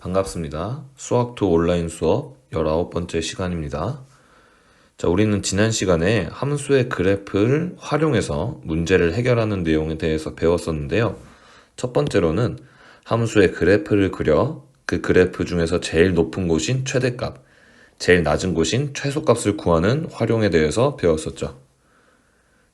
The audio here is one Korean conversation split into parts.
반갑습니다. 수학2 온라인 수업 19번째 시간입니다. 자, 우리는 지난 시간에 함수의 그래프를 활용해서 문제를 해결하는 내용에 대해서 배웠었는데요. 첫 번째로는 함수의 그래프를 그려 그 그래프 중에서 제일 높은 곳인 최대값, 제일 낮은 곳인 최소값을 구하는 활용에 대해서 배웠었죠.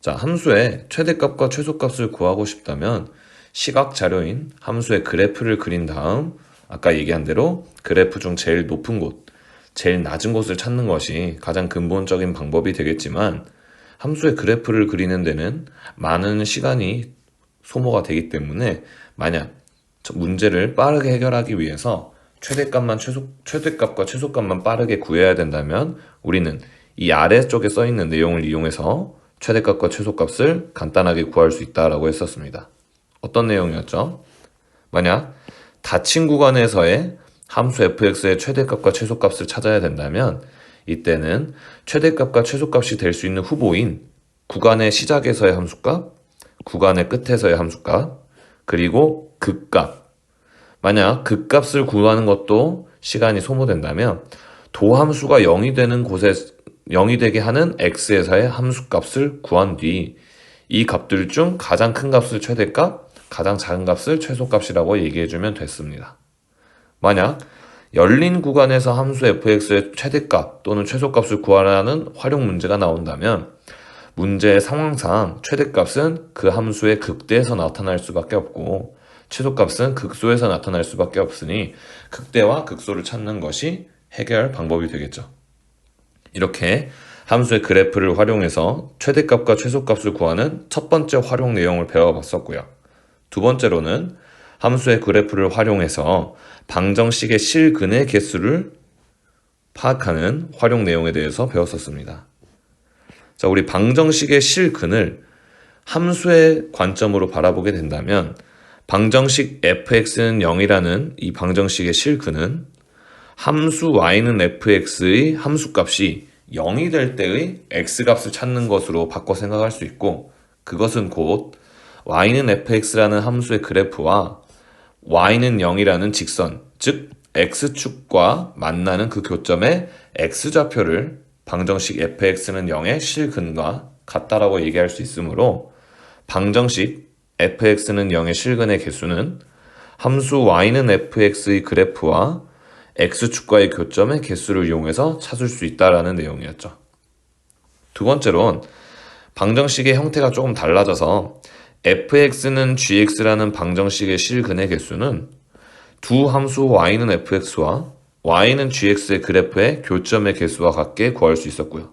자, 함수의 최대값과 최소값을 구하고 싶다면 시각 자료인 함수의 그래프를 그린 다음 아까 얘기한 대로 그래프 중 제일 높은 곳, 제일 낮은 곳을 찾는 것이 가장 근본적인 방법이 되겠지만 함수의 그래프를 그리는 데는 많은 시간이 소모가 되기 때문에 만약 문제를 빠르게 해결하기 위해서 최대값과 최소값만 빠르게 구해야 된다면 우리는 이 아래쪽에 써 있는 내용을 이용해서 최대값과 최소값을 간단하게 구할 수 있다라고 했었습니다. 어떤 내용이었죠? 만약 닫힌 구간에서의 함수 fx의 최대값과 최소값을 찾아야 된다면 이때는 최대값과 최소값이 될 수 있는 후보인 구간의 시작에서의 함수값, 구간의 끝에서의 함수값, 그리고 극값. 만약 극값을 구하는 것도 시간이 소모된다면 도함수가 0이 되는 곳에 0이 되게 하는 x에서의 함수값을 구한 뒤 이 값들 중 가장 큰 값을 최대값, 가장 작은 값을 최소값이라고 얘기해주면 됐습니다. 만약 열린 구간에서 함수 fx의 최대값 또는 최소값을 구하라는 활용 문제가 나온다면 문제의 상황상 최대값은 그 함수의 극대에서 나타날 수밖에 없고 최소값은 극소에서 나타날 수밖에 없으니 극대와 극소를 찾는 것이 해결 방법이 되겠죠. 이렇게 함수의 그래프를 활용해서 최대값과 최소값을 구하는 첫 번째 활용 내용을 배워봤었고요. 두 번째로는 함수의 그래프를 활용해서 방정식의 실근의 개수를 파악하는 활용 내용에 대해서 배웠었습니다. 자, 우리 방정식의 실근을 함수의 관점으로 바라보게 된다면 방정식 fx는 0이라는 이 방정식의 실근은 함수 y는 fx의 함수값이 0이 될 때의 x값을 찾는 것으로 바꿔 생각할 수 있고 그것은 곧 y는 fx라는 함수의 그래프와 y는 0이라는 직선, 즉 x축과 만나는 그 교점의 x좌표를 방정식 fx는 0의 실근과 같다라고 얘기할 수 있으므로 방정식 fx는 0의 실근의 개수는 함수 y는 fx의 그래프와 x축과의 교점의 개수를 이용해서 찾을 수 있다라는 내용이었죠. 두 번째론 방정식의 형태가 조금 달라져서 fx는 gx라는 방정식의 실근의 개수는 두 함수 y는 fx와 y는 gx의 그래프의 교점의 개수와 같게 구할 수 있었고요.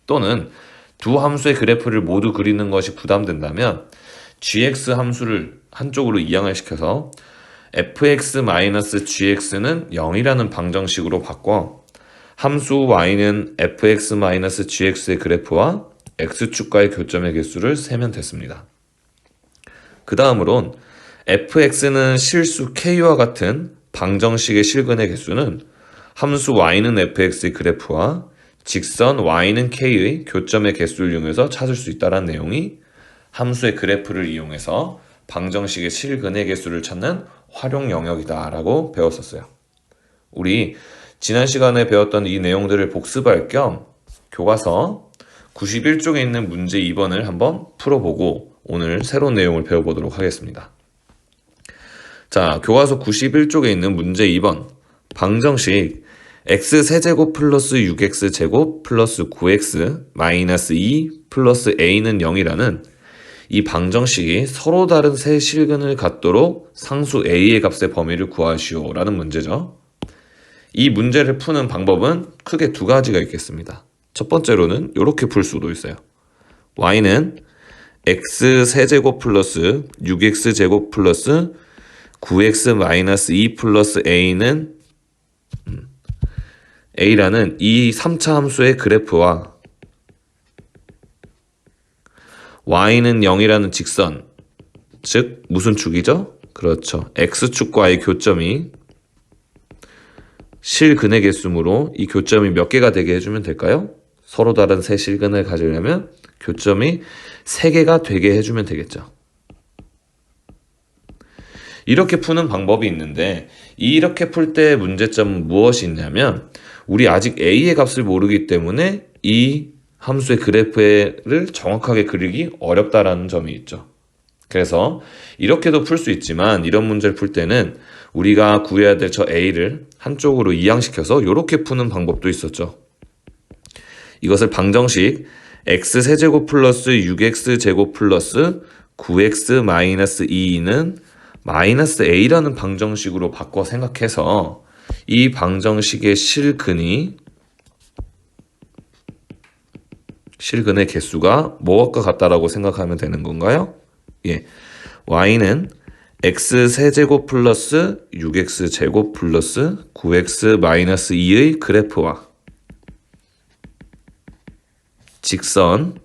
또는 두 함수의 그래프를 모두 그리는 것이 부담된다면 gx 함수를 한쪽으로 이항을 시켜서 fx-gx는 0이라는 방정식으로 바꿔 함수 y는 fx-gx의 그래프와 x축과의 교점의 개수를 세면 됐습니다. 그 다음으론 fx는 실수 k와 같은 방정식의 실근의 개수는 함수 y는 fx의 그래프와 직선 y는 k의 교점의 개수를 이용해서 찾을 수 있다는 내용이 함수의 그래프를 이용해서 방정식의 실근의 개수를 찾는 활용 영역이다 라고 배웠었어요. 우리 지난 시간에 배웠던 이 내용들을 복습할 겸 교과서 91쪽에 있는 문제 2번을 한번 풀어보고 오늘 새로운 내용을 배워보도록 하겠습니다. 자, 교과서 91쪽에 있는 문제 2번 방정식 x세제곱 플러스 6x제곱 플러스 9x 마이너스 2 플러스 a는 0이라는 이 방정식이 서로 다른 세 실근을 갖도록 상수 a의 값의 범위를 구하시오 라는 문제죠. 이 문제를 푸는 방법은 크게 두 가지가 있겠습니다. 첫 번째로는 이렇게 풀 수도 있어요. y는 x세제곱 플러스 6x제곱 플러스 9x 마이너스 2 플러스 a는 a라는 이 3차 함수의 그래프와 y는 0이라는 직선, 즉 무슨 축이죠? 그렇죠. x축과의 교점이 실근의 개수므로 이 교점이 몇 개가 되게 해주면 될까요? 서로 다른 세 실근을 가지려면 교점이 3개가 되게 해주면 되겠죠. 이렇게 푸는 방법이 있는데 이렇게 풀 때 문제점은 무엇이 있냐면 우리 아직 a의 값을 모르기 때문에 이 함수의 그래프를 정확하게 그리기 어렵다라는 점이 있죠. 그래서 이렇게도 풀 수 있지만 이런 문제를 풀 때는 우리가 구해야 될 저 a를 한쪽으로 이항시켜서 이렇게 푸는 방법도 있었죠. 이것을 방정식 x세제곱 플러스 6x제곱 플러스 9x 마이너스 2는 마이너스 a라는 방정식으로 바꿔 생각해서 이 방정식의 실근의 개수가 무엇과 같다라고 생각하면 되는 건가요? 예, y는 x세제곱 플러스 6x제곱 플러스 9x 마이너스 2의 그래프와 직선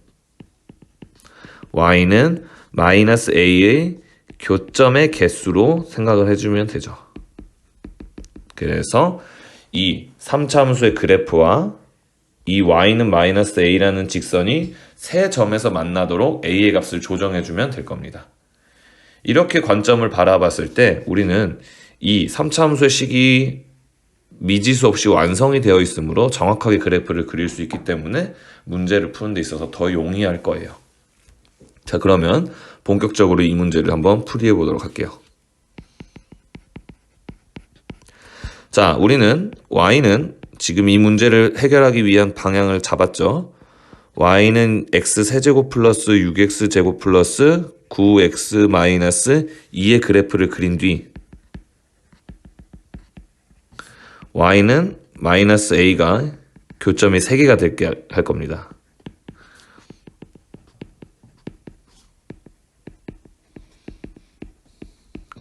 y는 마이너스 a의 교점의 개수로 생각을 해주면 되죠. 그래서 이 3차 함수의 그래프와 이 y는 마이너스 a라는 직선이 세 점에서 만나도록 a의 값을 조정해주면 될 겁니다. 이렇게 관점을 바라봤을 때 우리는 이 3차 함수의 식이 미지수 없이 완성이 되어 있으므로 정확하게 그래프를 그릴 수 있기 때문에 문제를 푸는 데 있어서 더 용이할 거예요. 자, 그러면 본격적으로 이 문제를 한번 풀이해 보도록 할게요. 자, 우리는 y는 지금 이 문제를 해결하기 위한 방향을 잡았죠. y는 x세제곱 플러스 6x제곱 플러스 9x 마이너스 2의 그래프를 그린 뒤 y는 마이너스 a가 교점이 3개가 되게 할 겁니다.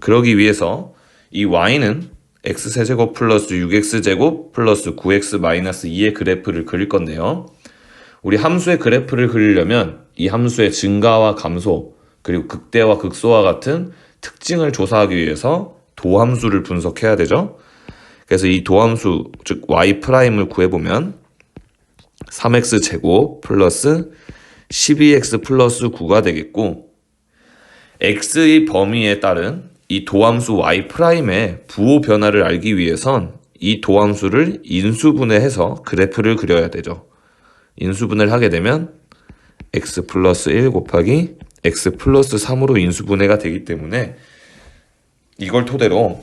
그러기 위해서 이 y는 x세제곱 플러스 6x제곱 플러스 9x 마이너스 2의 그래프를 그릴 건데요. 우리 함수의 그래프를 그리려면 이 함수의 증가와 감소 그리고 극대와 극소와 같은 특징을 조사하기 위해서 도함수를 분석해야 되죠. 그래서 이 도함수 즉 y'을 구해보면 3x제곱 플러스 12x 플러스 9가 되겠고 x의 범위에 따른 이 도함수 y'의 부호 변화를 알기 위해선 이 도함수를 인수분해해서 그래프를 그려야 되죠. 인수분해를 하게 되면 x 플러스 1 곱하기 x 플러스 3으로 인수분해가 되기 때문에 이걸 토대로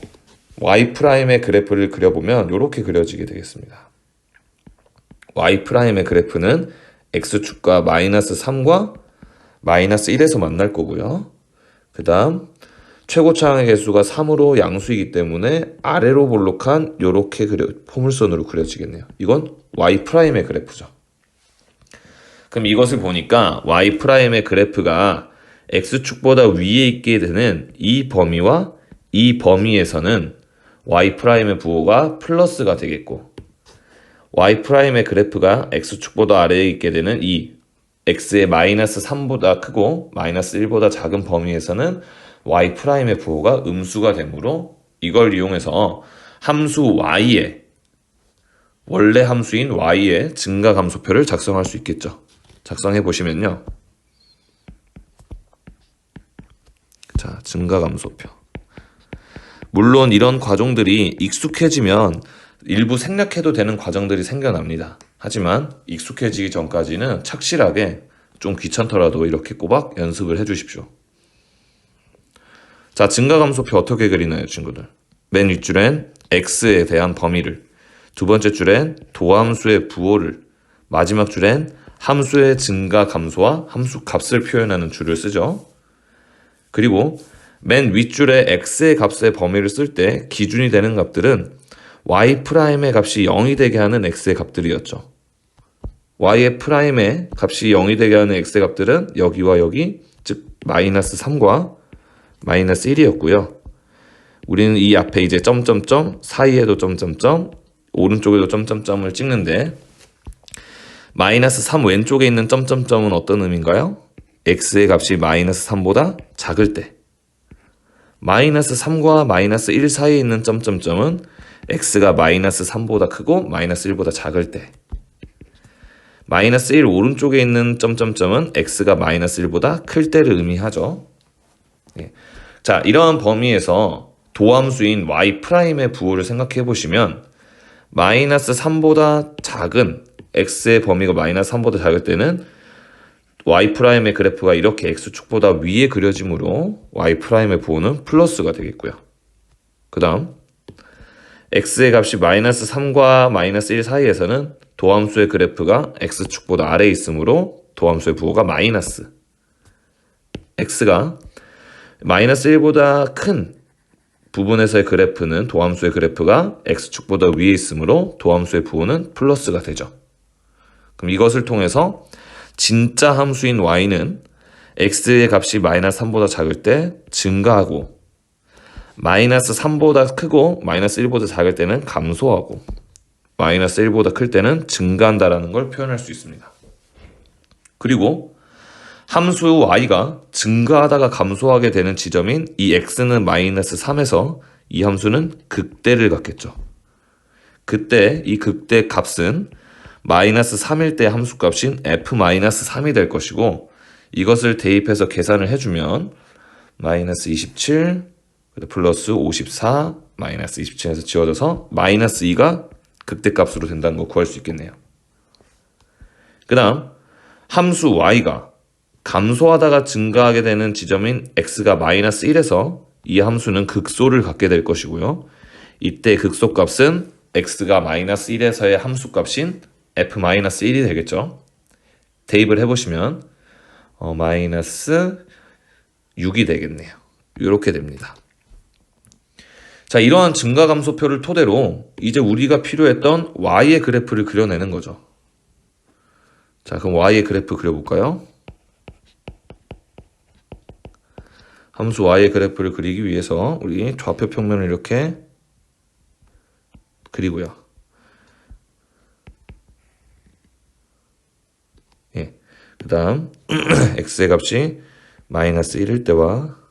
y'의 그래프를 그려보면 이렇게 그려지게 되겠습니다. y'의 그래프는 x축과 마이너스 3과 마이너스 1에서 만날 거고요. 그 다음 최고차항의 개수가 3으로 양수이기 때문에 아래로 볼록한 이렇게 포물선으로 그려지겠네요. 이건 y'의 그래프죠. 그럼 이것을 보니까 y'의 그래프가 x축보다 위에 있게 되는 이 범위와 이 범위에서는 y'의 부호가 플러스가 되겠고 y'의 그래프가 x축보다 아래에 있게 되는 이 x의 마이너스 3보다 크고 마이너스 1보다 작은 범위에서는 y'의 부호가 음수가 되므로 이걸 이용해서 함수 y의 원래 함수인 y의 증가감소표를 작성할 수 있겠죠. 작성해 보시면요. 자, 증가감소표. 물론 이런 과정들이 익숙해지면 일부 생략해도 되는 과정들이 생겨납니다. 하지만 익숙해지기 전까지는 착실하게 좀 귀찮더라도 이렇게 꼬박 연습을 해주십시오. 자, 증가감소표 어떻게 그리나요, 친구들? 맨 윗줄엔 x에 대한 범위를, 두 번째 줄엔 도함수의 부호를, 마지막 줄엔 함수의 증가 감소와 함수 값을 표현하는 줄을 쓰죠. 그리고 맨 윗줄에 x의 값의 범위를 쓸 때 기준이 되는 값들은 y'의 값이 0이 되게 하는 x의 값들이었죠. y'의 값이 0이 되게 하는 x의 값들은 여기와 여기, 즉 마이너스 3과 마이너스 1이었고요. 우리는 이 앞에 이제 점점점, 사이에도 점점점, 오른쪽에도 점점점을 찍는데 마이너스 3 왼쪽에 있는 점점점은 어떤 의미인가요? x의 값이 마이너스 3보다 작을 때, 마이너스 3과 마이너스 1 사이에 있는 점점점은 x가 마이너스 3보다 크고 마이너스 1보다 작을 때, 마이너스 1 오른쪽에 있는 점점점은 x가 마이너스 1보다 클 때를 의미하죠. 자, 이러한 범위에서 도함수인 y'의 부호를 생각해 보시면 마이너스 3보다 작은 x의 범위가 마이너스 3보다 작을 때는 y'의 그래프가 이렇게 x축보다 위에 그려지므로 y'의 부호는 플러스가 되겠고요. 그 다음 x의 값이 마이너스 3과 마이너스 1 사이에서는 도함수의 그래프가 x축보다 아래에 있으므로 도함수의 부호가 마이너스, x가 마이너스 1보다 큰 부분에서의 그래프는 도함수의 그래프가 x축보다 위에 있으므로 도함수의 부호는 플러스가 되죠. 그럼 이것을 통해서 진짜 함수인 y는 x의 값이 마이너스 3보다 작을 때 증가하고 마이너스 3보다 크고 마이너스 1보다 작을 때는 감소하고 마이너스 1보다 클 때는 증가한다라는 걸 표현할 수 있습니다. 그리고 함수 y가 증가하다가 감소하게 되는 지점인 이 x는 마이너스 3에서 이 함수는 극대를 갖겠죠. 그때 이 극대 값은 마이너스 3일 때 함수값인 f-3이 될 것이고 이것을 대입해서 계산을 해주면 마이너스 27 플러스 54 마이너스 27에서 지워져서 마이너스 2가 극대값으로 된다는 거 구할 수 있겠네요. 그 다음 함수 y가 감소하다가 증가하게 되는 지점인 x가 마이너스 1에서 이 함수는 극소를 갖게 될 것이고요. 이때 극소값은 x가 마이너스 1에서의 함수값인 f-1이 되겠죠. 대입을 해보시면 마이너스 6이 되겠네요. 이렇게 됩니다. 자, 이러한 증가감소표를 토대로 이제 우리가 필요했던 y의 그래프를 그려내는 거죠. 자, 그럼 y의 그래프 그려볼까요? 함수 y의 그래프를 그리기 위해서 우리 좌표 평면을 이렇게 그리고요. 예. 그 다음 x의 값이 마이너스 1일 때와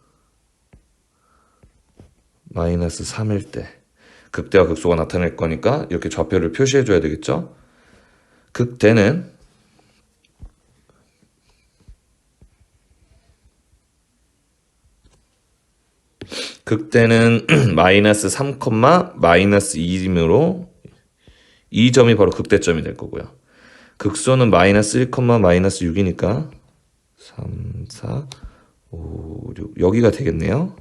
마이너스 3일 때 극대와 극소가 나타날 거니까 이렇게 좌표를 표시해 줘야 되겠죠. 극대는 마이너스 3, 마이너스 2이므로 이 점이 바로 극대점이 될 거고요. 극소는 마이너스 1, 마이너스 6이니까 3, 4, 5, 6 여기가 되겠네요.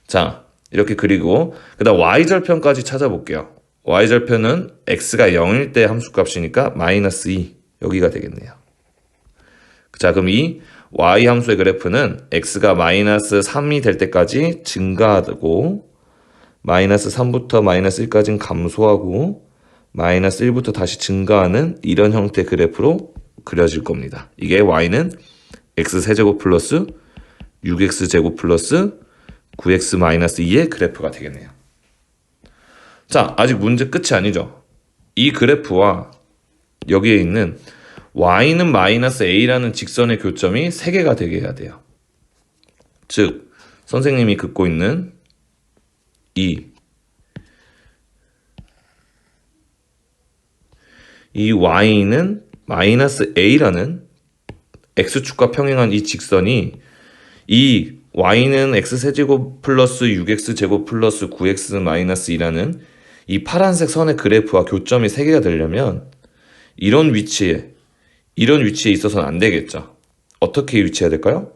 자, 이렇게 그리고 그 다음 y절편까지 찾아볼게요. y절편은 x가 0일 때 함수값이니까 마이너스 2 여기가 되겠네요. 자, 그럼 이 y 함수의 그래프는 x가 마이너스 3이 될 때까지 증가하고 마이너스 3부터 마이너스 1까지는 감소하고 마이너스 1부터 다시 증가하는 이런 형태의 그래프로 그려질 겁니다. 이게 y는 x세제곱 플러스 6x제곱 플러스 9x-2의 그래프가 되겠네요. 자, 아직 문제 끝이 아니죠. 이 그래프와 여기에 있는 y는 마이너스 a라는 직선의 교점이 3개가 되게 해야 돼요. 즉, 선생님이 긋고 있는 이 y는 마이너스 a라는 x축과 평행한 이 직선이 이 y는 x세제곱 플러스 6x제곱 플러스 9x-2라는 이 파란색 선의 그래프와 교점이 3개가 되려면 이런 위치에 있어서는 안 되겠죠. 어떻게 위치해야 될까요?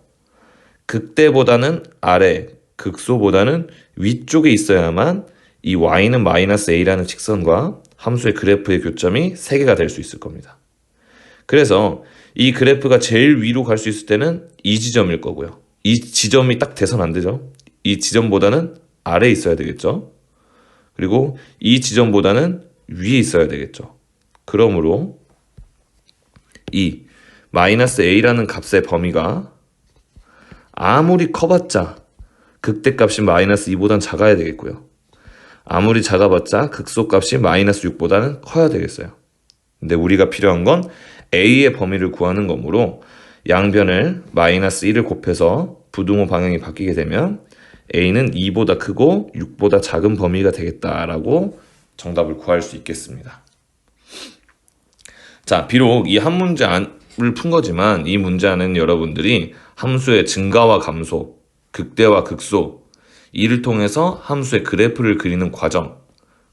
극대보다는 아래, 극소보다는 위쪽에 있어야만 이 y는 마이너스 a라는 직선과 함수의 그래프의 교점이 3개가 될 수 있을 겁니다. 그래서 이 그래프가 제일 위로 갈 수 있을 때는 이 지점일 거고요. 이 지점이 딱 돼서는 안 되죠. 이 지점보다는 아래에 있어야 되겠죠. 그리고 이 지점보다는 위에 있어야 되겠죠. 그러므로 이 마이너스 a라는 값의 범위가 아무리 커봤자 극대값이 마이너스 2보단 작아야 되겠고요. 아무리 작아봤자 극소값이 마이너스 6보다는 커야 되겠어요. 근데 우리가 필요한 건 a의 범위를 구하는 거므로 양변을 마이너스 1을 곱해서 부등호 방향이 바뀌게 되면 a는 2보다 크고 6보다 작은 범위가 되겠다라고 정답을 구할 수 있겠습니다. 자, 비록 이 한 문제를 푼 거지만 이 문제는 여러분들이 함수의 증가와 감소, 극대와 극소 이를 통해서 함수의 그래프를 그리는 과정,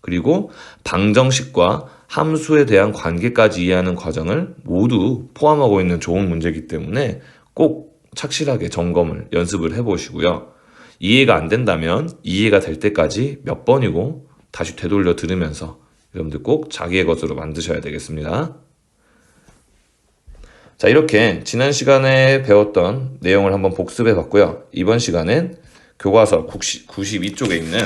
그리고 방정식과 함수에 대한 관계까지 이해하는 과정을 모두 포함하고 있는 좋은 문제이기 때문에 꼭 착실하게 점검을 연습을 해보시고요. 이해가 안 된다면 이해가 될 때까지 몇 번이고 다시 되돌려 들으면서 여러분들 꼭 자기의 것으로 만드셔야 되겠습니다. 자, 이렇게 지난 시간에 배웠던 내용을 한번 복습해 봤고요. 이번 시간엔 교과서 92쪽에 있는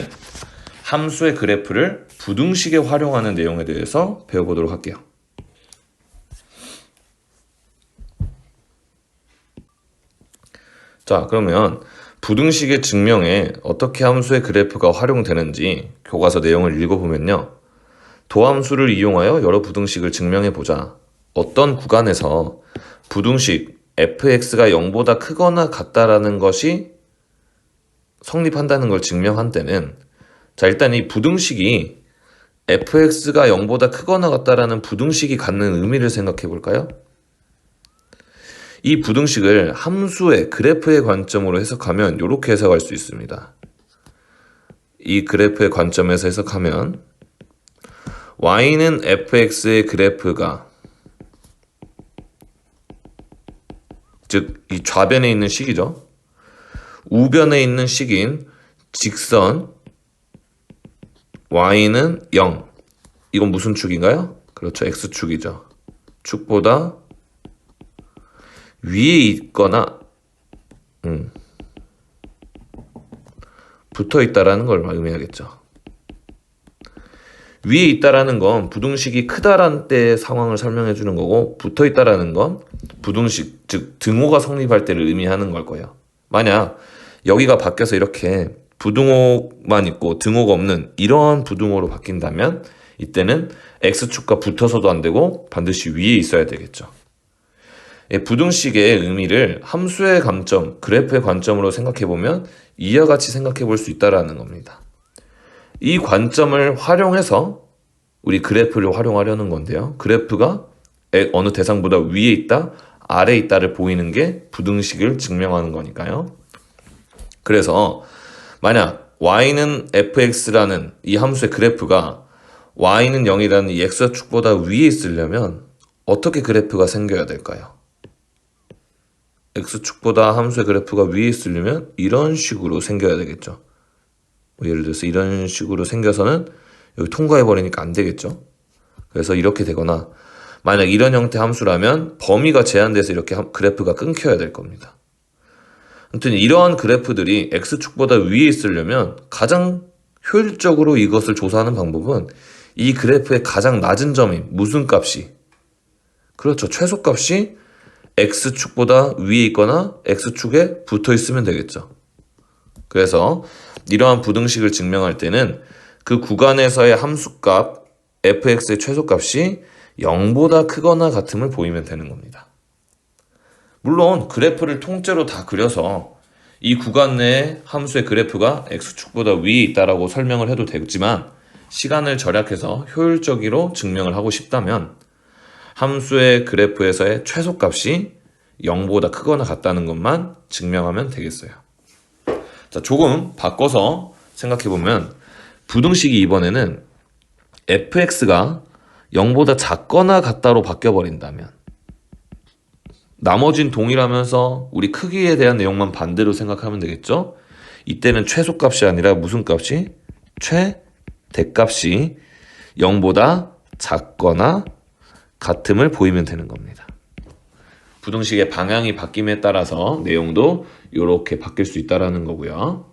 함수의 그래프를 부등식에 활용하는 내용에 대해서 배워보도록 할게요. 자, 그러면 부등식의 증명에 어떻게 함수의 그래프가 활용되는지 교과서 내용을 읽어보면요. 도함수를 이용하여 여러 부등식을 증명해보자. 어떤 구간에서 부등식 fx가 0보다 크거나 같다라는 것이 성립한다는 걸 증명한 때는, 자, 일단 이 부등식이 fx가 0보다 크거나 같다라는 부등식이 갖는 의미를 생각해 볼까요? 이 부등식을 함수의 그래프의 관점으로 해석하면 이렇게 해석할 수 있습니다. 이 그래프의 관점에서 해석하면 y는 fx의 그래프가, 즉 이 좌변에 있는 식이죠. 우변에 있는 식인 직선 y는 0. 이건 무슨 축인가요? 그렇죠. x축이죠. 축보다 위에 있거나 붙어 있다라는 걸 의미하겠죠. 위에 있다라는 건 부등식이 크다라는 때의 상황을 설명해 주는 거고, 붙어 있다라는 건 부등식, 즉 등호가 성립할 때를 의미하는 걸 거예요. 만약 여기가 바뀌어서 이렇게 부등호만 있고 등호가 없는 이런 부등호로 바뀐다면 이때는 x축과 붙어서도 안 되고 반드시 위에 있어야 되겠죠. 부등식의 의미를 함수의 관점, 그래프의 관점으로 생각해보면 이와 같이 생각해 볼 수 있다는 겁니다. 이 관점을 활용해서 우리 그래프를 활용하려는 건데요. 그래프가 어느 대상보다 위에 있다, 아래에 있다를 보이는 게 부등식을 증명하는 거니까요. 그래서 만약 y는 fx라는 이 함수의 그래프가 y는 0이라는 이 x축보다 위에 있으려면 어떻게 그래프가 생겨야 될까요? x축보다 함수의 그래프가 위에 있으려면 이런 식으로 생겨야 되겠죠. 예를 들어서 이런 식으로 생겨서는 여기 통과해버리니까 안 되겠죠. 그래서 이렇게 되거나, 만약 이런 형태 함수라면 범위가 제한돼서 이렇게 그래프가 끊겨야 될 겁니다. 아무튼 이러한 그래프들이 x축보다 위에 있으려면 가장 효율적으로 이것을 조사하는 방법은 이 그래프의 가장 낮은 점이 무슨 값이, 그렇죠, 최소값이 x축보다 위에 있거나 x축에 붙어 있으면 되겠죠. 그래서 이러한 부등식을 증명할 때는 그 구간에서의 함수값 fx의 최소값이 0보다 크거나 같음을 보이면 되는 겁니다. 물론 그래프를 통째로 다 그려서 이 구간 내에 함수의 그래프가 x축보다 위에 있다라고 설명을 해도 되지만, 시간을 절약해서 효율적으로 증명을 하고 싶다면 함수의 그래프에서의 최소값이 0보다 크거나 같다는 것만 증명하면 되겠어요. 자, 조금 바꿔서 생각해보면 부등식이 이번에는 fx가 0보다 작거나 같다로 바뀌어버린다면, 나머진 동일하면서 우리 크기에 대한 내용만 반대로 생각하면 되겠죠? 이때는 최소값이 아니라 무슨 값이? 최대값이 0보다 작거나 같음을 보이면 되는 겁니다. 부등식의 방향이 바뀜에 따라서 내용도 이렇게 바뀔 수 있다는 거고요.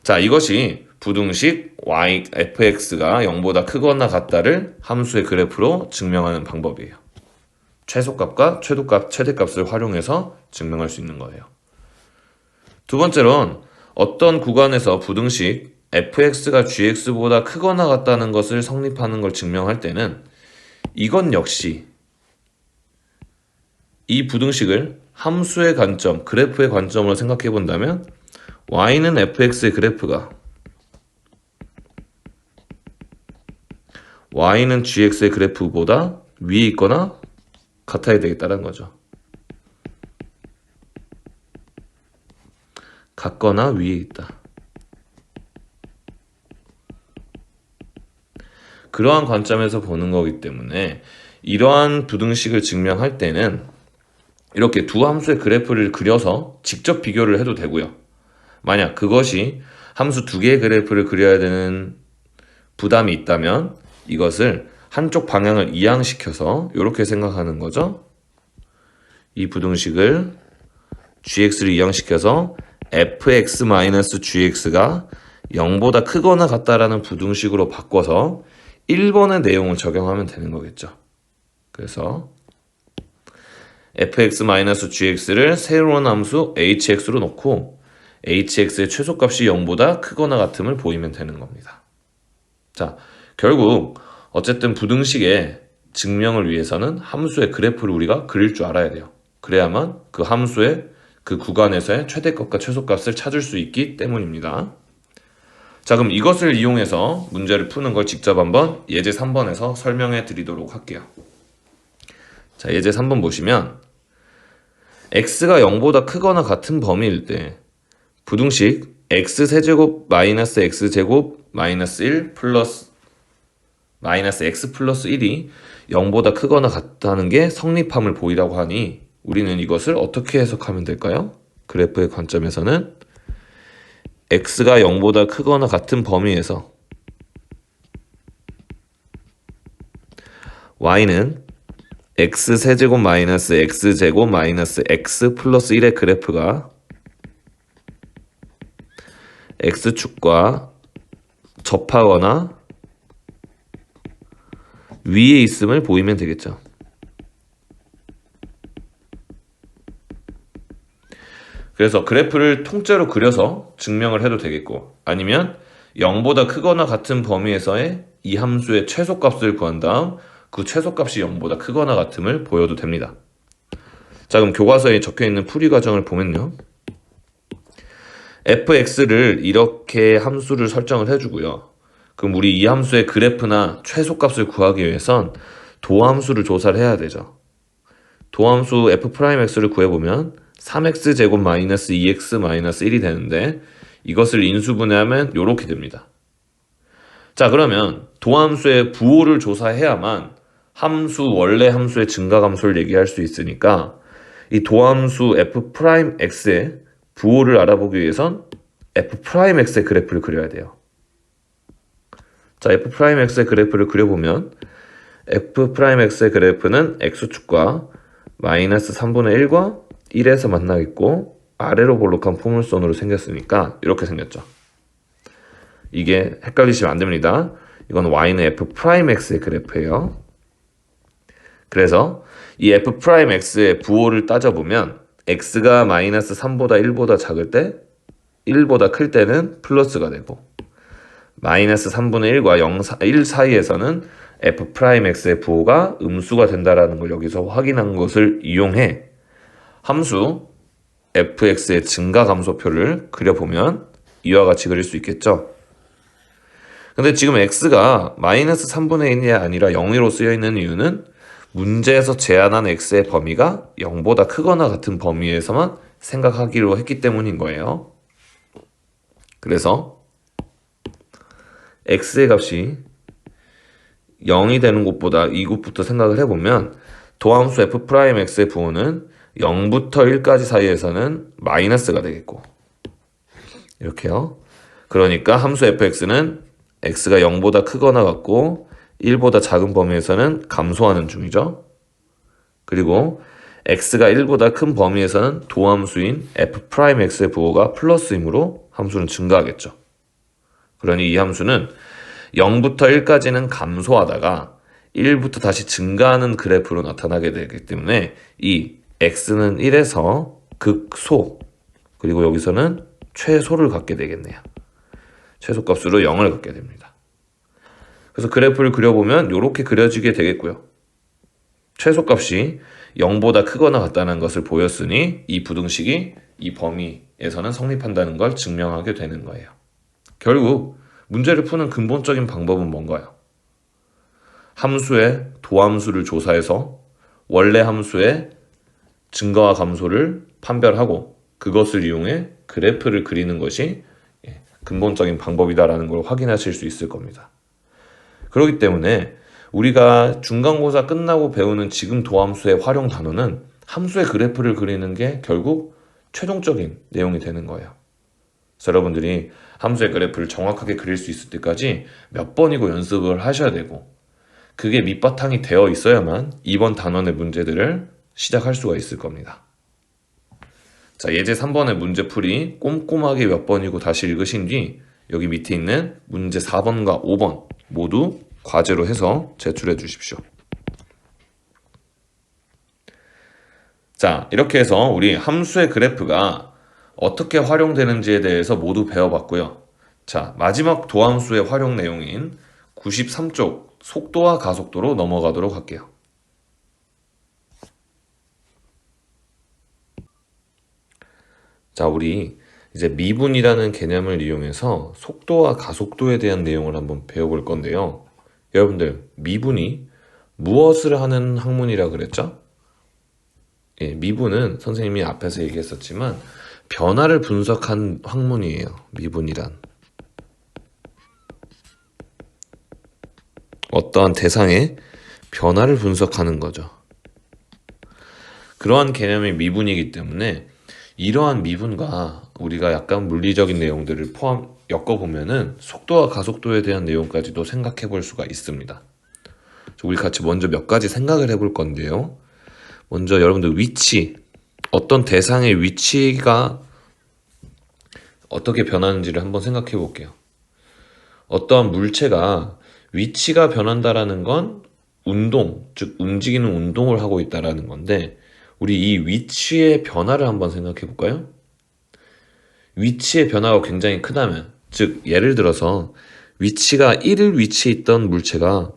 자, 이것이 부등식 fx가 0보다 크거나 같다를 함수의 그래프로 증명하는 방법이에요. 최소값과 최대값을 활용해서 증명할 수 있는 거예요. 두 번째로는 어떤 구간에서 부등식 fx가 gx보다 크거나 같다는 것을 성립하는 걸 증명할 때는 이건 역시 이 부등식을 함수의 관점, 그래프의 관점으로 생각해 본다면 y는 fx의 그래프가 y는 gx의 그래프보다 위에 있거나 같아야 되겠다는 거죠. 같거나 위에 있다. 그러한 관점에서 보는 거기 때문에 이러한 부등식을 증명할 때는 이렇게 두 함수의 그래프를 그려서 직접 비교를 해도 되고요. 만약 그것이 함수 두 개의 그래프를 그려야 되는 부담이 있다면 이것을 한쪽 방향을 이항시켜서 이렇게 생각하는 거죠. 이 부등식을 gx를 이항시켜서 fx-gx가 0보다 크거나 같다라는 부등식으로 바꿔서 1번의 내용을 적용하면 되는 거겠죠. 그래서 fx-gx를 새로운 함수 hx로 놓고 hx의 최소값이 0보다 크거나 같음을 보이면 되는 겁니다. 자, 결국 어쨌든 부등식의 증명을 위해서는 함수의 그래프를 우리가 그릴 줄 알아야 돼요. 그래야만 그 함수의 그 구간에서의 최대값과 최소값을 찾을 수 있기 때문입니다. 자, 그럼 이것을 이용해서 문제를 푸는 걸 직접 한번 예제 3번에서 설명해 드리도록 할게요. 자, 예제 3번 보시면 x가 0보다 크거나 같은 범위일 때 부등식 x세제곱 마이너스 x제곱 마이너스 1 플러스 마이너스 x 플러스 1이 0보다 크거나 같다는 게 성립함을 보이라고 하니 우리는 이것을 어떻게 해석하면 될까요? 그래프의 관점에서는 x가 0보다 크거나 같은 범위에서 y는 x세제곱 마이너스 x제곱 마이너스 x 플러스 1의 그래프가 x축과 접하거나 위에 있음을 보이면 되겠죠. 그래서 그래프를 통째로 그려서 증명을 해도 되겠고 아니면 0보다 크거나 같은 범위에서의 이 함수의 최소값을 구한 다음 그 최소값이 0보다 크거나 같음을 보여도 됩니다. 자, 그럼 교과서에 적혀있는 풀이 과정을 보면요. fx를 이렇게 함수를 설정을 해주고요. 그럼 우리 이 함수의 그래프나 최소값을 구하기 위해선 도함수를 조사를 해야 되죠. 도함수 f'x를 구해보면 3x제곱 마이너스 2x 마이너스 1이 되는데 이것을 인수분해하면 이렇게 됩니다. 자, 그러면 도함수의 부호를 조사해야만 원래 함수의 증가함수를 얘기할 수 있으니까 이 도함수 f'x의 부호를 알아보기 위해선 f'x의 그래프를 그려야 돼요. 자, f'x의 그래프를 그려보면 f'x의 그래프는 x축과 마이너스 3분의 1과 1에서 만나겠고 아래로 볼록한 포물선으로 생겼으니까 이렇게 생겼죠. 이게 헷갈리시면 안 됩니다. 이건 y는 f'x의 그래프예요. 그래서 이 f'x의 부호를 따져보면 x가 마이너스 3보다 1보다 작을 때 1보다 클 때는 플러스가 되고 마이너스 3분의 1과 1 사이에서는 f'x의 부호가 음수가 된다는 걸 여기서 확인한 것을 이용해 함수 fx의 증가감소표를 그려보면 이와 같이 그릴 수 있겠죠. 근데 지금 x가 마이너스 3분의 1이 아니라 0으로 쓰여있는 이유는 문제에서 제한한 x의 범위가 0보다 크거나 같은 범위에서만 생각하기로 했기 때문인 거예요. 그래서 x의 값이 0이 되는 곳보다 이곳부터 생각을 해보면 도함수 f'x의 부호는 0부터 1까지 사이에서는 마이너스가 되겠고 이렇게요. 그러니까 함수 fx는 x가 0보다 크거나 같고 1보다 작은 범위에서는 감소하는 중이죠. 그리고 x가 1보다 큰 범위에서는 도함수인 f'x의 부호가 플러스이므로 함수는 증가하겠죠. 그러니 이 함수는 0부터 1까지는 감소하다가 1부터 다시 증가하는 그래프로 나타나게 되기 때문에 이 x는 1에서 극소 그리고 여기서는 최소를 갖게 되겠네요. 최소값으로 0을 갖게 됩니다. 그래서 그래프를 그려보면 이렇게 그려지게 되겠고요. 최소값이 0보다 크거나 같다는 것을 보였으니 이 부등식이 이 범위에서는 성립한다는 걸 증명하게 되는 거예요. 결국 문제를 푸는 근본적인 방법은 뭔가요? 함수의 도함수를 조사해서 원래 함수의 증가와 감소를 판별하고 그것을 이용해 그래프를 그리는 것이 근본적인 방법이다라는 걸 확인하실 수 있을 겁니다. 그렇기 때문에 우리가 중간고사 끝나고 배우는 지금 도함수의 활용 단어는 함수의 그래프를 그리는 게 결국 최종적인 내용이 되는 거예요. 그래서 여러분들이 함수의 그래프를 정확하게 그릴 수 있을 때까지 몇 번이고 연습을 하셔야 되고, 그게 밑바탕이 되어 있어야만 이번 단원의 문제들을 시작할 수가 있을 겁니다. 자, 예제 3번의 문제풀이 꼼꼼하게 몇 번이고 다시 읽으신 뒤 여기 밑에 있는 문제 4번과 5번 모두 과제로 해서 제출해 주십시오. 자, 이렇게 해서 우리 함수의 그래프가 어떻게 활용되는지에 대해서 모두 배워봤고요. 자, 마지막 도함수의 활용 내용인 93쪽 속도와 가속도로 넘어가도록 할게요. 자, 우리 이제 미분이라는 개념을 이용해서 속도와 가속도에 대한 내용을 한번 배워볼 건데요. 여러분들, 미분이 무엇을 하는 학문이라 그랬죠? 예, 미분은 선생님이 앞에서 얘기했었지만 변화를 분석한 학문이에요. 미분이란. 어떠한 대상의 변화를 분석하는 거죠. 그러한 개념이 미분이기 때문에 이러한 미분과 우리가 약간 물리적인 내용들을 엮어보면은 속도와 가속도에 대한 내용까지도 생각해 볼 수가 있습니다. 우리 같이 먼저 몇 가지 생각을 해볼 건데요. 먼저 여러분들 위치, 어떤 대상의 위치가 어떻게 변하는지를 한번 생각해 볼게요. 어떠한 물체가 위치가 변한다라는 건 운동, 즉 움직이는 운동을 하고 있다라는 건데, 우리 이 위치의 변화를 한번 생각해 볼까요? 위치의 변화가 굉장히 크다면, 즉 예를 들어서 위치가 1일 위치에 있던 물체가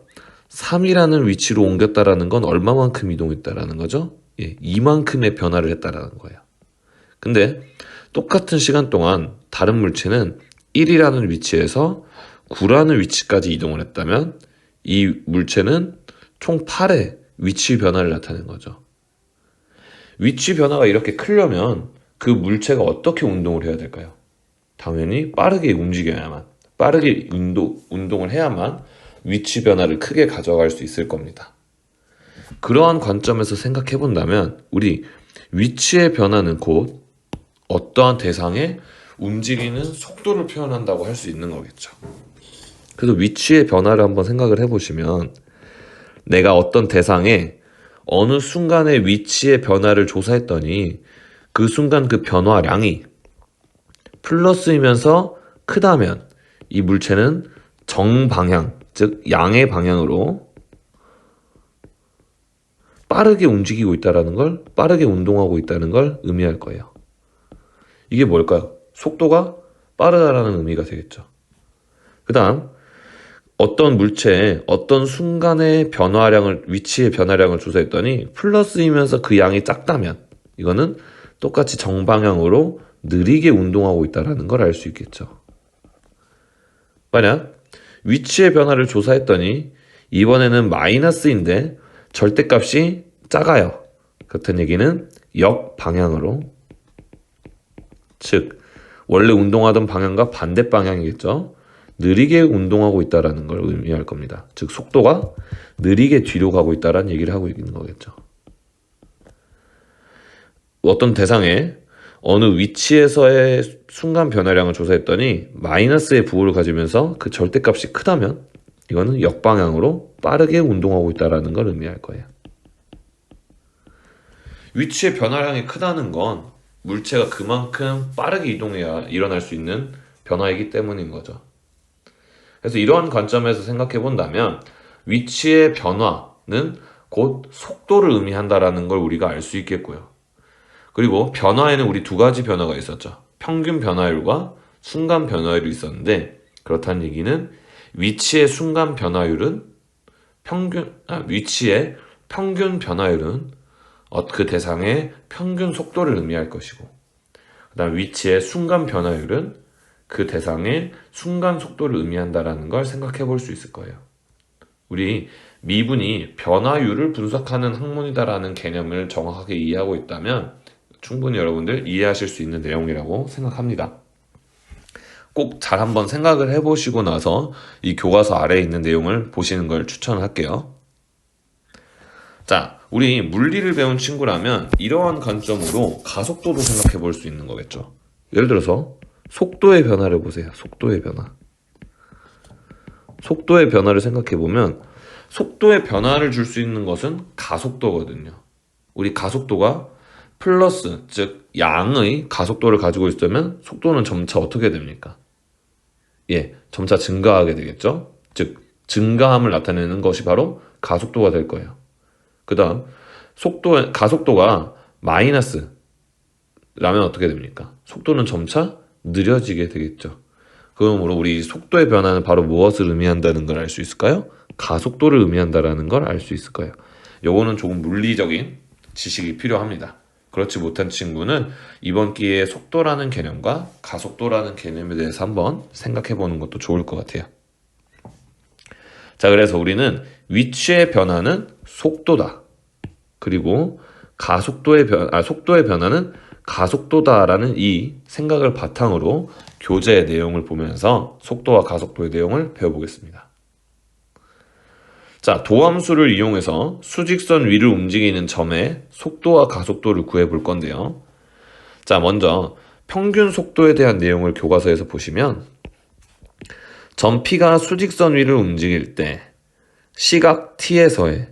3이라는 위치로 옮겼다라는 건 얼마만큼 이동했다라는 거죠? 예, 이만큼의 변화를 했다라는 거예요. 근데 똑같은 시간 동안 다른 물체는 1이라는 위치에서 9라는 위치까지 이동을 했다면 이 물체는 총 8의 위치 변화를 나타낸 거죠. 위치 변화가 이렇게 크려면 그 물체가 어떻게 운동을 해야 될까요? 당연히 빠르게 움직여야만, 빠르게 운동을 해야만 위치 변화를 크게 가져갈 수 있을 겁니다. 그러한 관점에서 생각해 본다면 우리 위치의 변화는 곧 어떠한 대상의 움직이는 속도를 표현한다고 할 수 있는 거겠죠. 그래서 위치의 변화를 한번 생각을 해보시면, 내가 어떤 대상에 어느 순간의 위치의 변화를 조사했더니 그 순간 그 변화량이 플러스이면서 크다면 이 물체는 정방향, 즉 양의 방향으로 빠르게 움직이고 있다는 걸, 빠르게 운동하고 있다는 걸 의미할 거예요. 이게 뭘까요? 속도가 빠르다라는 의미가 되겠죠. 그 다음, 어떤 물체의 어떤 순간의 변화량을, 위치의 변화량을 조사했더니 플러스이면서 그 양이 작다면 이거는 똑같이 정방향으로 느리게 운동하고 있다는 걸 알 수 있겠죠. 만약 위치의 변화를 조사했더니 이번에는 마이너스인데 절대값이 작아요. 그렇다는 얘기는 역방향으로, 즉 원래 운동하던 방향과 반대 방향이겠죠. 느리게 운동하고 있다는 걸 의미할 겁니다. 즉 속도가 느리게 뒤로 가고 있다는 얘기를 하고 있는 거겠죠. 어떤 대상에 어느 위치에서의 순간 변화량을 조사했더니 마이너스의 부호를 가지면서 그 절대값이 크다면 이거는 역방향으로 빠르게 운동하고 있다는 걸 의미할 거예요. 위치의 변화량이 크다는 건 물체가 그만큼 빠르게 이동해야 일어날 수 있는 변화이기 때문인 거죠. 그래서 이러한 관점에서 생각해 본다면 위치의 변화는 곧 속도를 의미한다라는 걸 우리가 알 수 있겠고요. 그리고 변화에는 우리 두 가지 변화가 있었죠. 평균 변화율과 순간 변화율이 있었는데, 그렇다는 얘기는 위치의 순간 변화율은 위치의 평균 변화율은 그 대상의 평균 속도를 의미할 것이고, 그다음 위치의 순간 변화율은 그 대상의 순간 속도를 의미한다라는 걸 생각해 볼 수 있을 거예요. 우리 미분이 변화율을 분석하는 학문이다라는 개념을 정확하게 이해하고 있다면 충분히 여러분들 이해하실 수 있는 내용이라고 생각합니다. 꼭 잘 한번 생각을 해보시고 나서 이 교과서 아래에 있는 내용을 보시는 걸 추천할게요. 자, 우리 물리를 배운 친구라면 이러한 관점으로 가속도도 생각해 볼 수 있는 거겠죠. 예를 들어서 속도의 변화를 보세요. 속도의 변화. 속도의 변화를 생각해 보면 속도의 변화를 줄 수 있는 것은 가속도거든요. 우리 가속도가 플러스, 즉 양의 가속도를 가지고 있으면 속도는 점차 어떻게 됩니까? 예, 점차 증가하게 되겠죠. 즉 증가함을 나타내는 것이 바로 가속도가 될 거예요. 그 다음 가속도가 마이너스라면 어떻게 됩니까? 속도는 점차 느려지게 되겠죠. 그러므로 우리 속도의 변화는 바로 무엇을 의미한다는 걸 알 수 있을까요? 가속도를 의미한다는 걸 알 수 있을 거예요. 요거는 조금 물리적인 지식이 필요합니다. 그렇지 못한 친구는 이번 기회에 속도라는 개념과 가속도라는 개념에 대해서 한번 생각해 보는 것도 좋을 것 같아요. 자, 그래서 우리는 위치의 변화는 속도다. 그리고 속도의 변화는 가속도다라는 이 생각을 바탕으로 교재의 내용을 보면서 속도와 가속도의 내용을 배워보겠습니다. 자, 도함수를 이용해서 수직선 위를 움직이는 점의 속도와 가속도를 구해볼 건데요. 자, 먼저 평균 속도에 대한 내용을 교과서에서 보시면 점 P가 수직선 위를 움직일 때 시각 T에서의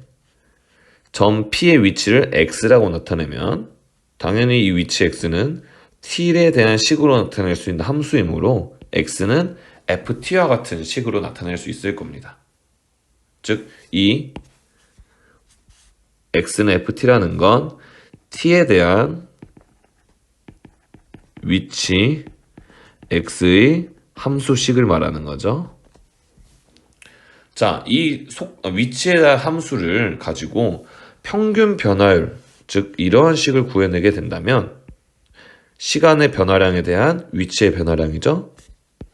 점 P의 위치를 X라고 나타내면 당연히 이 위치 X는 T에 대한 식으로 나타낼 수 있는 함수이므로 X는 FT와 같은 식으로 나타낼 수 있을 겁니다. 즉, 이 X는 FT라는 건 T에 대한 위치 X의 함수식을 말하는 거죠. 자, 이 위치에 대한 함수를 가지고 평균 변화율, 즉 이러한 식을 구해내게 된다면 시간의 변화량에 대한 위치의 변화량이죠.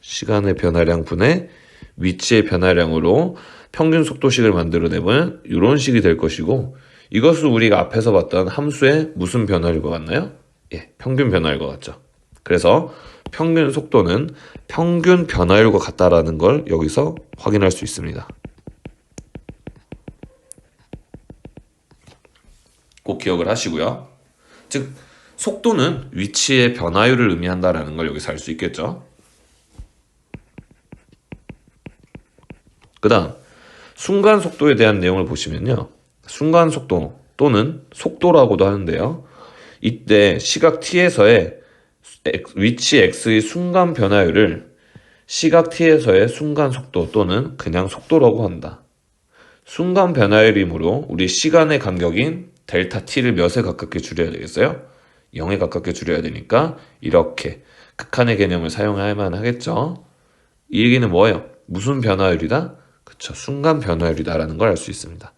시간의 변화량 분의 위치의 변화량으로 평균 속도식을 만들어내면 이런 식이 될 것이고, 이것은 우리가 앞에서 봤던 함수의 무슨 변화일 것 같나요? 예, 평균 변화일 것 같죠. 그래서 평균 속도는 평균 변화율과 같다라는 걸 여기서 확인할 수 있습니다. 꼭 기억을 하시고요. 즉 속도는 위치의 변화율을 의미한다라는 걸 여기서 알 수 있겠죠. 그 다음 순간 속도에 대한 내용을 보시면요. 순간 속도 또는 속도라고도 하는데요. 이때 시각 T에서의 위치 X의 순간 변화율을 시각 T에서의 순간 속도 또는 그냥 속도라고 한다. 순간 변화율이므로 우리 시간의 간격인 델타 T를 몇에 가깝게 줄여야 되겠어요? 0에 가깝게 줄여야 되니까 이렇게 극한의 개념을 사용할 만하겠죠. 이 얘기는 뭐예요? 무슨 변화율이다? 그쵸, 순간 변화율이다라는 걸 알 수 있습니다.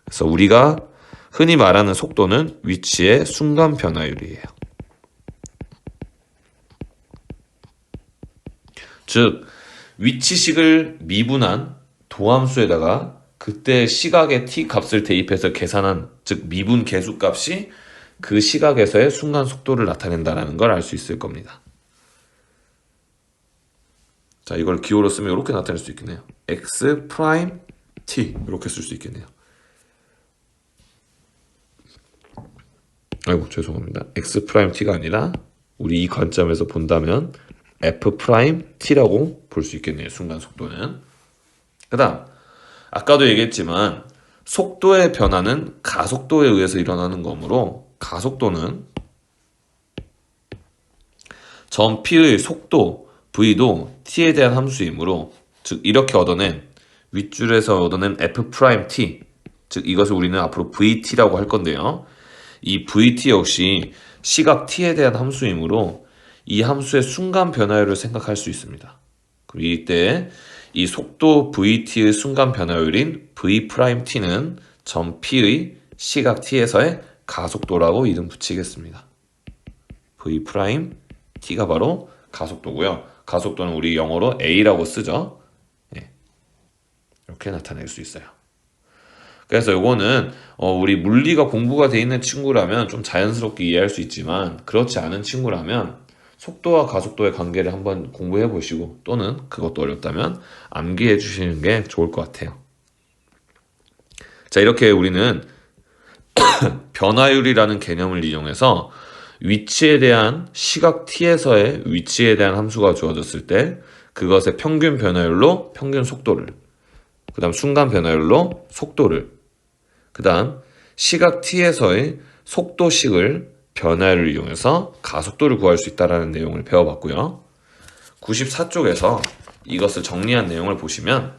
그래서 우리가 흔히 말하는 속도는 위치의 순간 변화율이에요. 즉 위치식을 미분한 도함수에다가 그때 시각의 t 값을 대입해서 계산한, 즉 미분 계수값이 그 시각에서의 순간 속도를 나타낸다는 걸 알 수 있을 겁니다. 자, 이걸 기호로 쓰면 이렇게 나타낼 수 있겠네요. x 프라임 t 이렇게 쓸 수 있겠네요. 아이고 죄송합니다. x 프라임 t가 아니라 우리 이 관점에서 본다면 f 프라임 t라고 볼 수 있겠네요. 순간 속도는. 그 다음 아까도 얘기했지만 속도의 변화는 가속도에 의해서 일어나는 거므로 가속도는 점 P의 속도 V도 T에 대한 함수이므로, 즉 이렇게 얻어낸 윗줄에서 얻어낸 F'T, 즉 이것을 우리는 앞으로 VT라고 할 건데요. 이 VT 역시 시각 T에 대한 함수이므로 이 함수의 순간 변화율을 생각할 수 있습니다. 그럼 이때 이 속도 VT의 순간 변화율인 V'T는 점 P의 시각 T에서의 가속도라고 이름 붙이겠습니다. V'T가 바로 가속도고요. 가속도는 우리 영어로 A라고 쓰죠. 네. 이렇게 나타낼 수 있어요. 그래서 이거는 우리 물리가 공부가 돼 있는 친구라면 좀 자연스럽게 이해할 수 있지만 그렇지 않은 친구라면 속도와 가속도의 관계를 한번 공부해 보시고 또는 그것도 어렵다면 암기해 주시는 게 좋을 것 같아요. 자, 이렇게 우리는 변화율이라는 개념을 이용해서 위치에 대한 시각 t에서의 위치에 대한 함수가 주어졌을 때 그것의 평균 변화율로 평균 속도를, 그 다음 순간 변화율로 속도를, 그 다음 시각 t에서의 속도식을 변화율을 이용해서 가속도를 구할 수 있다는 내용을 배워봤고요. 94쪽에서 이것을 정리한 내용을 보시면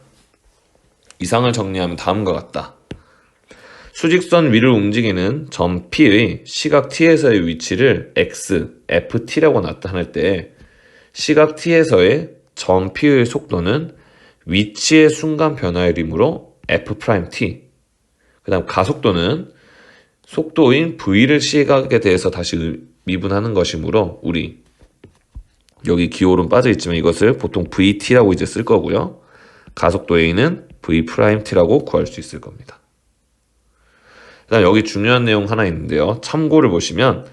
이상을 정리하면 다음과 같다. 수직선 위를 움직이는 점 P의 시각 t에서의 위치를 x, ft라고 나타낼 때 시각 t에서의 점 P의 속도는 위치의 순간 변화율이므로 f't. 그 다음 가속도는 속도인 v를 시각에 대해서 다시 미분하는 것이므로 우리 여기 기호는 빠져 있지만 이것을 보통 vt라고 이제 쓸 거고요. 가속도 a는 v't라고 구할 수 있을 겁니다. 그다음 여기 중요한 내용 하나 있는데요. 참고를 보시면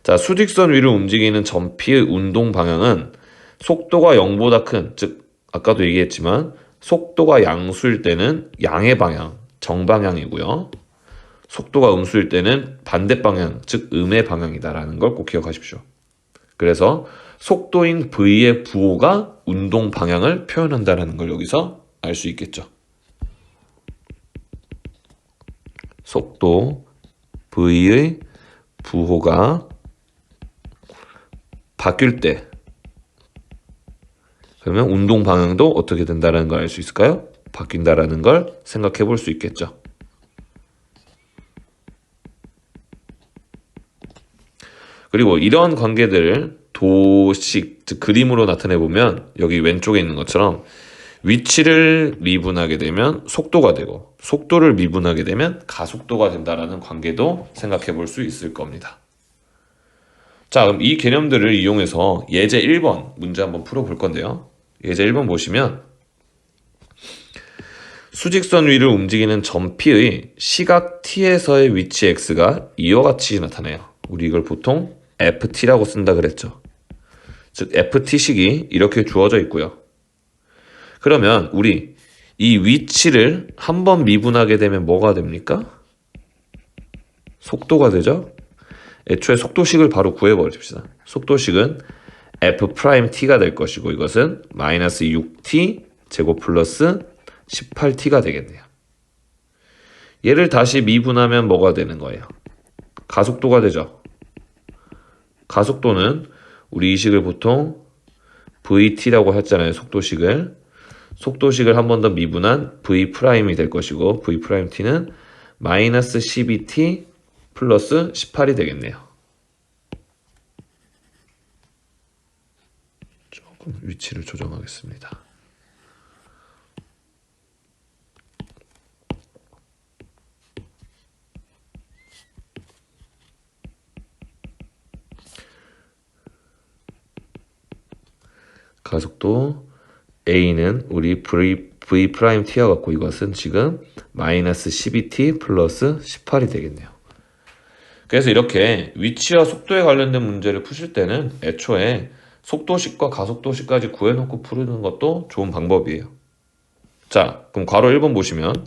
자, 수직선 위를 움직이는 점 P의 운동 방향은 속도가 0보다 큰, 즉 아까도 얘기했지만 속도가 양수일 때는 양의 방향, 정방향이고요. 속도가 음수일 때는 반대 방향, 즉 음의 방향이다라는 걸 꼭 기억하십시오. 그래서 속도인 V의 부호가 운동 방향을 표현한다는 걸 여기서 알 수 있겠죠. 속도 V의 부호가 바뀔 때 그러면 운동 방향도 어떻게 된다는 걸 알 수 있을까요? 바뀐다라는 걸 생각해 볼 수 있겠죠. 그리고 이런 관계들을 도식, 즉 그림으로 나타내 보면 여기 왼쪽에 있는 것처럼 위치를 미분하게 되면 속도가 되고 속도를 미분하게 되면 가속도가 된다라는 관계도 생각해 볼 수 있을 겁니다. 자, 그럼 이 개념들을 이용해서 예제 1번 문제 한번 풀어볼 건데요. 예제 1번 보시면 수직선 위를 움직이는 점 P의 시각 t에서의 위치 x가 이와 같이 나타나요. 우리 이걸 보통 ft라고 쓴다 그랬죠. 즉 ft식이 이렇게 주어져 있고요. 그러면 우리 이 위치를 한번 미분하게 되면 뭐가 됩니까? 속도가 되죠? 애초에 속도식을 바로 구해버립시다. 속도식은 f't가 될 것이고 이것은 마이너스 6t 제곱 플러스 18t가 되겠네요. 얘를 다시 미분하면 뭐가 되는 거예요? 가속도가 되죠. 가속도는 우리 이 식을 보통 vt라고 했잖아요. 속도식을 한 번 더 미분한 v'이 될 것이고 v't는 마이너스 12t 플러스 18이 되겠네요. 조금 위치를 조정하겠습니다. 가속도 A는 우리 V't와 같고 이것은 지금 마이너스 12t 플러스 18이 되겠네요. 그래서 이렇게 위치와 속도에 관련된 문제를 푸실 때는 애초에 속도식과 가속도식까지 구해놓고 푸는 것도 좋은 방법이에요. 자, 그럼 괄호 1번 보시면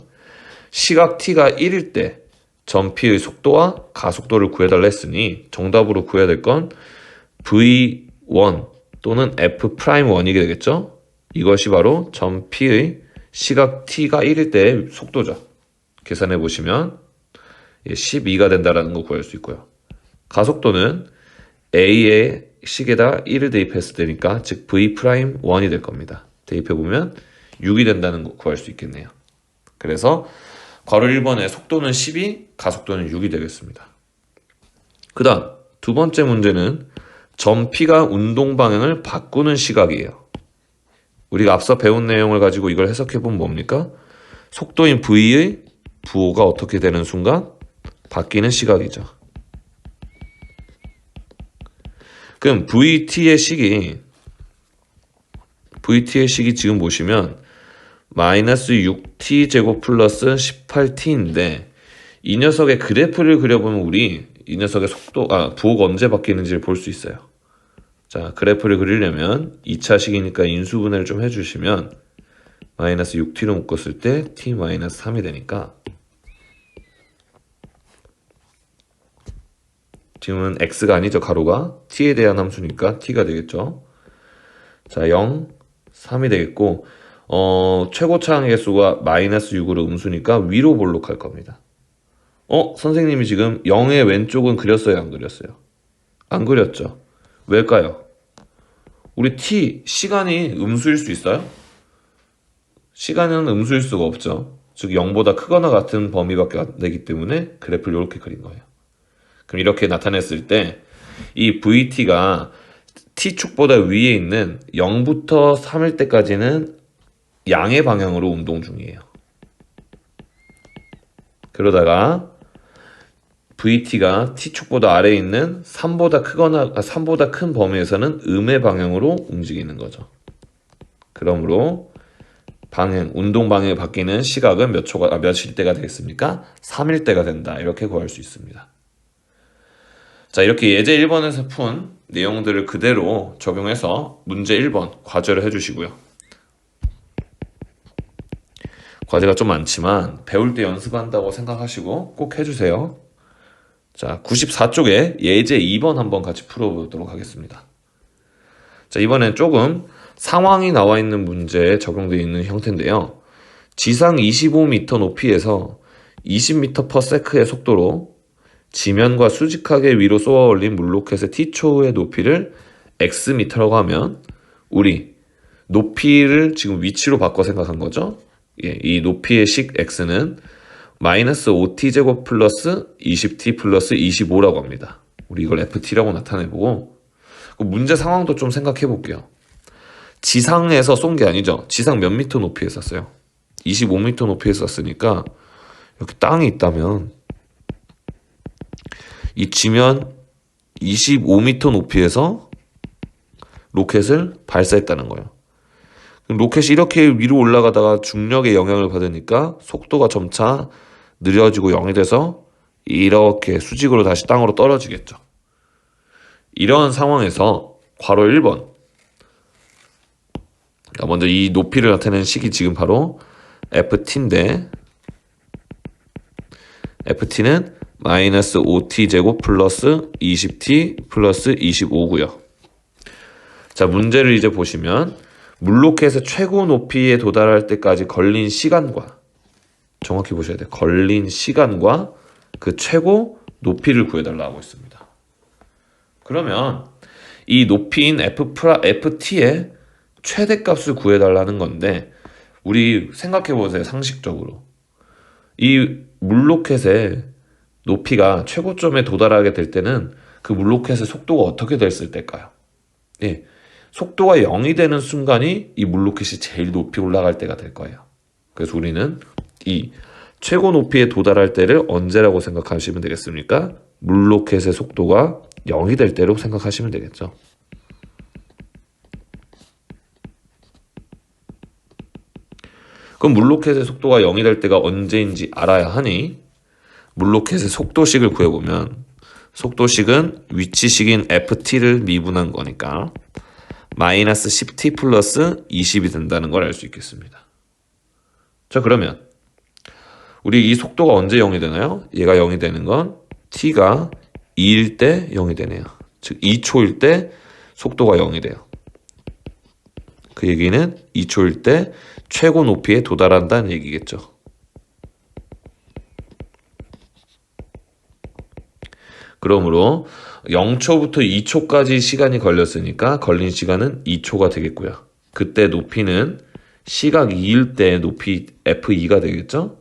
시각 t가 1일 때 점 P의 속도와 가속도를 구해달라 했으니 정답으로 구해야 될 건 V1 또는 F'1이게 되겠죠? 이것이 바로 점 P의 시각 t가 1일 때의 속도죠. 계산해 보시면 12가 된다는 거 구할 수 있고요. 가속도는 A의 식에다 1을 대입했을 때니까 즉 V'1이 될 겁니다. 대입해 보면 6이 된다는 거 구할 수 있겠네요. 그래서 괄호 1번의 속도는 12, 가속도는 6이 되겠습니다. 그 다음 두 번째 문제는 점 P가 운동 방향을 바꾸는 시각이에요. 우리가 앞서 배운 내용을 가지고 이걸 해석해보면 뭡니까? 속도인 V의 부호가 어떻게 되는 순간? 바뀌는 시각이죠. 그럼 VT의 식이 지금 보시면 마이너스 6t 제곱 플러스 18t인데 이 녀석의 그래프를 그려보면 우리 이 녀석의 부호가 언제 바뀌는지를 볼 수 있어요. 자, 그래프를 그리려면 2차 식이니까 인수분해를 좀 해주시면 마이너스 6t로 묶었을 때 t 마이너스 3이 되니까 지금은 x가 아니죠, 가로가. t에 대한 함수니까 t가 되겠죠. 자, 0, 3이 되겠고 최고 차항계수가 마이너스 6으로 음수니까 위로 볼록할 겁니다. 선생님이 지금 0의 왼쪽은 그렸어요, 안 그렸어요? 안 그렸죠. 왜일까요? 우리 t, 시간이 음수일 수 있어요? 시간은 음수일 수가 없죠. 즉 0보다 크거나 같은 범위밖에 안 되기 때문에 그래프를 이렇게 그린 거예요. 그럼 이렇게 나타냈을 때 이 VT가 T축보다 위에 있는 0부터 3일 때까지는 양의 방향으로 운동 중이에요. 그러다가 VT가 T축보다 아래에 있는 3보다 큰 범위에서는 음의 방향으로 움직이는 거죠. 그러므로 운동 방향이 바뀌는 시각은 몇일 때가 되겠습니까? 3일 때가 된다. 이렇게 구할 수 있습니다. 자, 이렇게 예제 1번에서 푼 내용들을 그대로 적용해서 문제 1번 과제를 해주시고요. 과제가 좀 많지만 배울 때 연습한다고 생각하시고 꼭 해주세요. 자, 94쪽에 예제 2번 한번 같이 풀어보도록 하겠습니다. 자, 이번엔 조금 상황이 나와 있는 문제에 적용되어 있는 형태인데요. 지상 25m 높이에서 20m/s의 속도로 지면과 수직하게 위로 쏘아 올린 물로켓의 t초의 높이를 xm라고 하면 우리 높이를 지금 위치로 바꿔 생각한 거죠. 예, 이 높이의 식 x는 마이너스 5t제곱 플러스 20t 플러스 25라고 합니다. 우리 이걸 ft라고 나타내보고 문제 상황도 좀 생각해 볼게요. 지상에서 쏜 게 아니죠. 지상 몇 미터 높이에 쐈어요? 25m 높이에 쐈으니까 이렇게 땅이 있다면 이 지면 25m 높이에서 로켓을 발사했다는 거예요. 로켓이 이렇게 위로 올라가다가 중력의 영향을 받으니까 속도가 점차 느려지고 0이 돼서 이렇게 수직으로 다시 땅으로 떨어지겠죠. 이런 상황에서 괄호 1번, 먼저 이 높이를 나타내는 식이 지금 바로 ft인데 ft는 마이너스 5t제곱 플러스 20t 플러스 25고요. 자, 문제를 이제 보시면 물로켓의 최고 높이에 도달할 때까지 걸린 시간과, 정확히 보셔야 돼요. 걸린 시간과 그 최고 높이를 구해달라고 하고 있습니다. 그러면 이 높이인 ft의 최대값을 구해달라는 건데 우리 생각해보세요. 상식적으로 이 물로켓의 높이가 최고점에 도달하게 될 때는 그 물로켓의 속도가 어떻게 됐을 때일까요? 예, 속도가 0이 되는 순간이 이 물로켓이 제일 높이 올라갈 때가 될 거예요. 그래서 우리는 이 최고 높이에 도달할 때를 언제라고 생각하시면 되겠습니까? 물로켓의 속도가 0이 될 때로 생각하시면 되겠죠. 그럼 물로켓의 속도가 0이 될 때가 언제인지 알아야 하니 물로켓의 속도식을 구해보면 속도식은 위치식인 ft를 미분한 거니까 마이너스 10t 플러스 20이 된다는 걸 알 수 있겠습니다. 자, 그러면 우리 이 속도가 언제 0이 되나요? 얘가 0이 되는 건 t가 2일 때 0이 되네요. 즉 2초일 때 속도가 0이 돼요. 그 얘기는 2초일 때 최고 높이에 도달한다는 얘기겠죠. 그러므로 0초부터 2초까지 시간이 걸렸으니까 걸린 시간은 2초가 되겠고요. 그때 높이는 시각 2일 때 높이 f2가 되겠죠.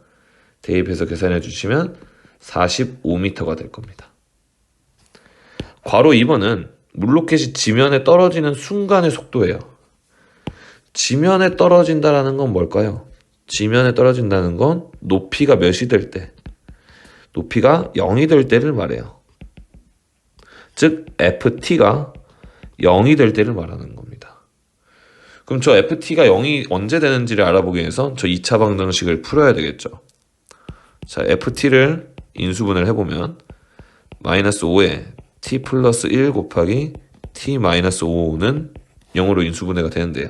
대입해서 계산해 주시면 45m가 될 겁니다. 괄호 2번은 물로켓이 지면에 떨어지는 순간의 속도예요. 지면에 떨어진다는 건 뭘까요? 지면에 떨어진다는 건 높이가 몇이 될 때, 높이가 0이 될 때를 말해요. 즉 ft가 0이 될 때를 말하는 겁니다. 그럼 저 ft가 0이 언제 되는지를 알아보기 위해서 저 2차 방정식을 풀어야 되겠죠. 자, ft를 인수분해를 해보면 마이너스 5에 t 플러스 1 곱하기 t-5는 0으로 인수분해가 되는데요.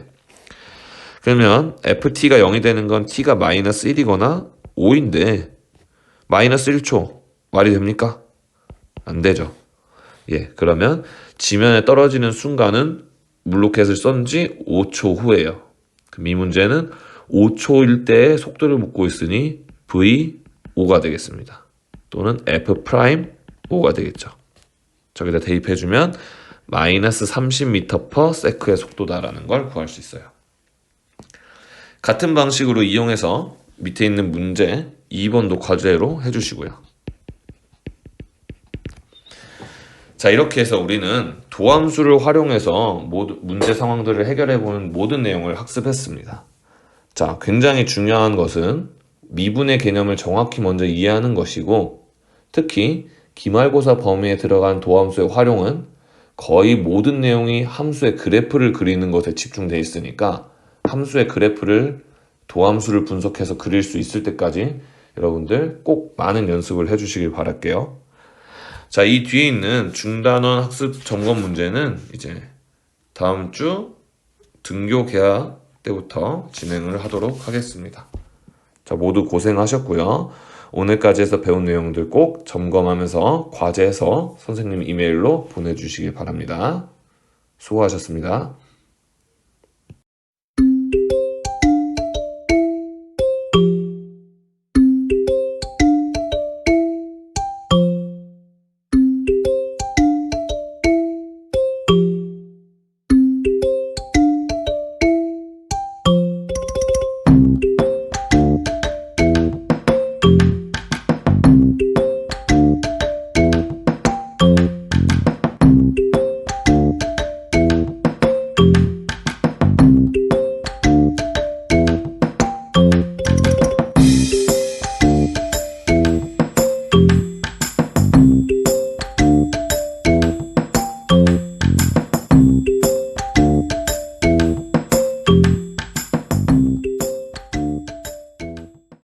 그러면 ft가 0이 되는 건 t가 마이너스 1이거나 5인데 마이너스 1초 말이 됩니까? 안 되죠. 예, 그러면 지면에 떨어지는 순간은 물로켓을 쏜 지 5초 후예요. 그럼 이 문제는 5초일 때의 속도를 묻고 있으니 v5가 되겠습니다. 또는 f'5가 되겠죠. 저기다 대입해주면 마이너스 30m/s의 속도다라는 걸 구할 수 있어요. 같은 방식으로 이용해서 밑에 있는 문제 2번도 과제로 해주시고요. 자, 이렇게 해서 우리는 도함수를 활용해서 문제 상황들을 해결해보는 모든 내용을 학습했습니다. 자, 굉장히 중요한 것은 미분의 개념을 정확히 먼저 이해하는 것이고, 특히 기말고사 범위에 들어간 도함수의 활용은 거의 모든 내용이 함수의 그래프를 그리는 것에 집중되어 있으니까 함수의 그래프를 도함수를 분석해서 그릴 수 있을 때까지 여러분들 꼭 많은 연습을 해주시길 바랄게요. 자, 이 뒤에 있는 중단원 학습 점검 문제는 이제 다음 주 등교 개학 때부터 진행을 하도록 하겠습니다. 자, 모두 고생하셨고요. 오늘까지 해서 배운 내용들 꼭 점검하면서 과제해서 선생님 이메일로 보내주시기 바랍니다. 수고하셨습니다.